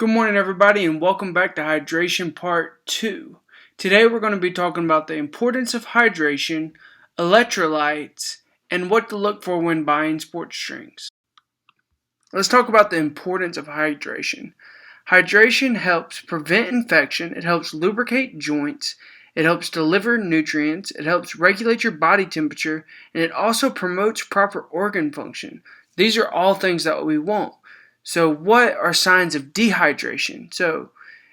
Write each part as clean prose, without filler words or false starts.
Good morning, everybody, and welcome back to Hydration Part 2. Today we're going to be talking about the importance of hydration, electrolytes, and what to look for when buying sports drinks. Let's talk about the importance of hydration. Hydration helps prevent infection, it helps lubricate joints, it helps deliver nutrients, it helps regulate your body temperature, and it also promotes proper organ function. These are all things that we want. So what are signs of dehydration? So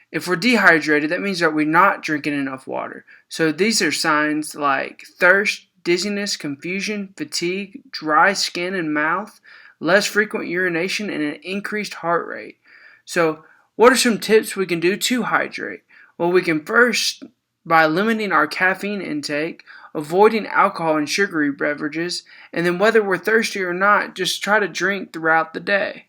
if we're dehydrated, that means that we're not drinking enough water. So these are signs like thirst, dizziness, confusion, fatigue, dry skin and mouth, less frequent urination, and an increased heart rate. So what are some tips we can do to hydrate? Well, we can first, by limiting our caffeine intake, avoiding alcohol and sugary beverages, and then whether we're thirsty or not, just try to drink throughout the day.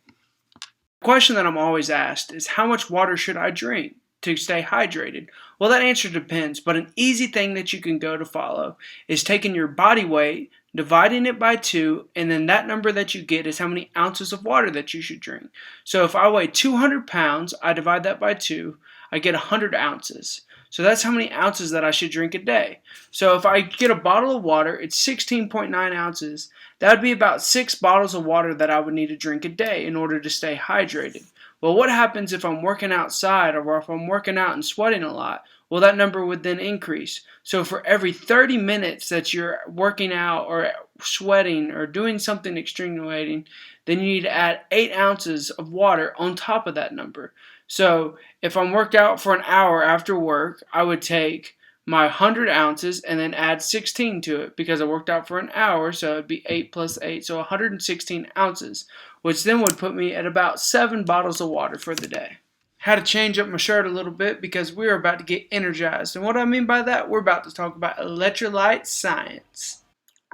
The question that I'm always asked is, how much water should I drink to stay hydrated? Well, that answer depends, but an easy thing that you can go to follow is taking your body weight, dividing it by 2, and then that number that you get is how many ounces of water that you should drink. So if I weigh 200 pounds, I divide that by 2, I get 100 ounces. So that's how many ounces that I should drink a day. So if I get a bottle of water, it's 16.9 ounces. That would be about 6 bottles of water that I would need to drink a day in order to stay hydrated. Well, what happens if I'm working outside or if I'm working out and sweating a lot? Well, that number would then increase. So for every 30 minutes that you're working out or sweating or doing something extenuating, then you need to add 8 ounces of water on top of that number. So if I'm worked out for an hour after work, I would take my 100 ounces and then add 16 to it because I worked out for an hour, so it would be 8 plus 8, so 116 ounces, which then would put me at about 7 bottles of water for the day. Had to change up my shirt a little bit because we're about to get energized. And what I mean by that, we're about to talk about electrolyte science.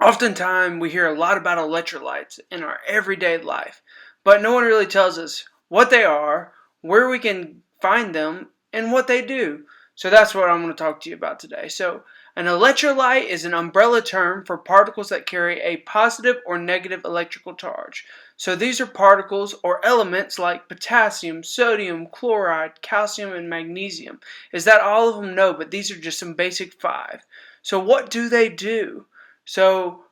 Oftentimes we hear a lot about electrolytes in our everyday life, but no one really tells us what they are, where we can find them, and what they do. So that's what I'm going to talk to you about today. So an electrolyte is an umbrella term for particles that carry a positive or negative electrical charge. So these are particles or elements like potassium, sodium, chloride, calcium, and magnesium. Is that all of them? No, but these are just some basic 5. So what do they do? So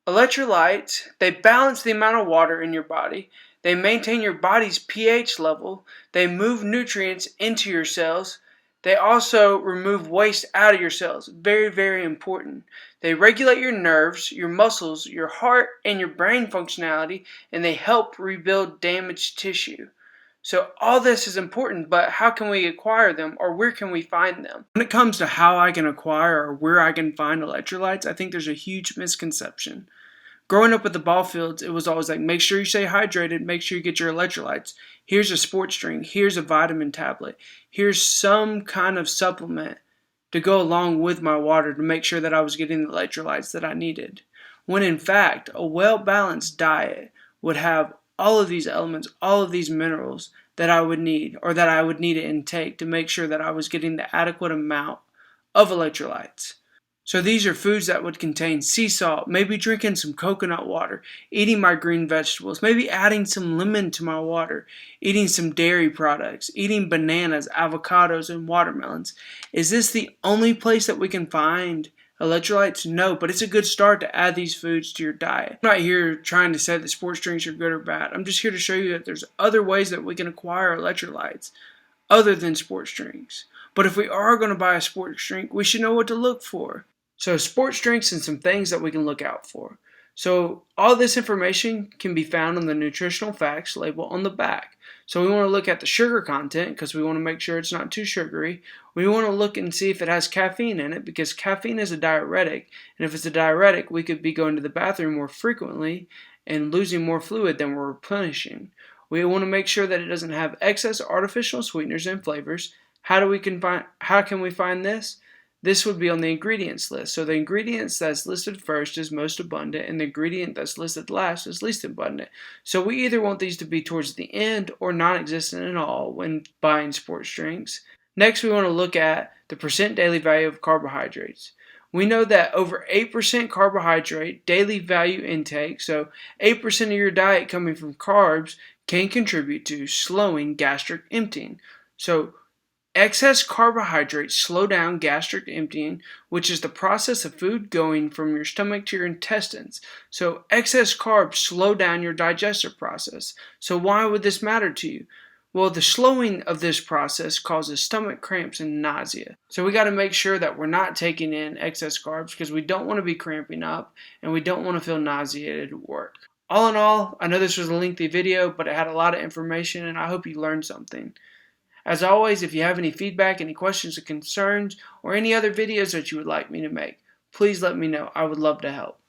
electrolytes, they balance the amount of water in your body. They maintain your body's pH level. They move nutrients into your cells. They also remove waste out of your cells. Very, very important. They regulate your nerves, your muscles, your heart, and your brain functionality, and they help rebuild damaged tissue. So all this is important, but how can we acquire them, or where can we find them? When it comes to how I can acquire or where I can find electrolytes, I think there's a huge misconception. Growing up at the ball fields, it was always like, make sure you stay hydrated, make sure you get your electrolytes. Here's a sports drink, here's a vitamin tablet, here's some kind of supplement to go along with my water to make sure that I was getting the electrolytes that I needed. When in fact, a well-balanced diet would have all of these elements, all of these minerals that I would need, or that I would need to intake to make sure that I was getting the adequate amount of electrolytes. So these are foods that would contain sea salt, maybe drinking some coconut water, eating my green vegetables, maybe adding some lemon to my water, eating some dairy products, eating bananas, avocados, and watermelons. Is this the only place that we can find electrolytes? No, but it's a good start to add these foods to your diet. I'm not here trying to say that sports drinks are good or bad. I'm just here to show you that there's other ways that we can acquire electrolytes other than sports drinks. But if we are going to buy a sports drink, we should know what to look for. So sports drinks and some things that we can look out for. So all this information can be found on the nutritional facts label on the back. So we want to look at the sugar content because we want to make sure it's not too sugary. We want to look and see if it has caffeine in it because caffeine is a diuretic. And if it's a diuretic, we could be going to the bathroom more frequently and losing more fluid than we're replenishing. We want to make sure that it doesn't have excess artificial sweeteners and flavors. How can we find this? This would be on the ingredients list. So the ingredients that's listed first is most abundant, and the ingredient that's listed last is least abundant. So we either want these to be towards the end or non-existent at all when buying sports drinks. Next, we want to look at the percent daily value of carbohydrates. We know that over 8% carbohydrate daily value intake, so 8% of your diet coming from carbs, can contribute to slowing gastric emptying. So excess carbohydrates slow down gastric emptying, which is the process of food going from your stomach to your intestines. So excess carbs slow down your digestive process. So why would this matter to you? Well, the slowing of this process causes stomach cramps and nausea. So we got to make sure that we're not taking in excess carbs because we don't want to be cramping up and we don't want to feel nauseated at work. All in all, I know this was a lengthy video, but it had a lot of information and I hope you learned something. As always, if you have any feedback, any questions or concerns, or any other videos that you would like me to make, please let me know. I would love to help.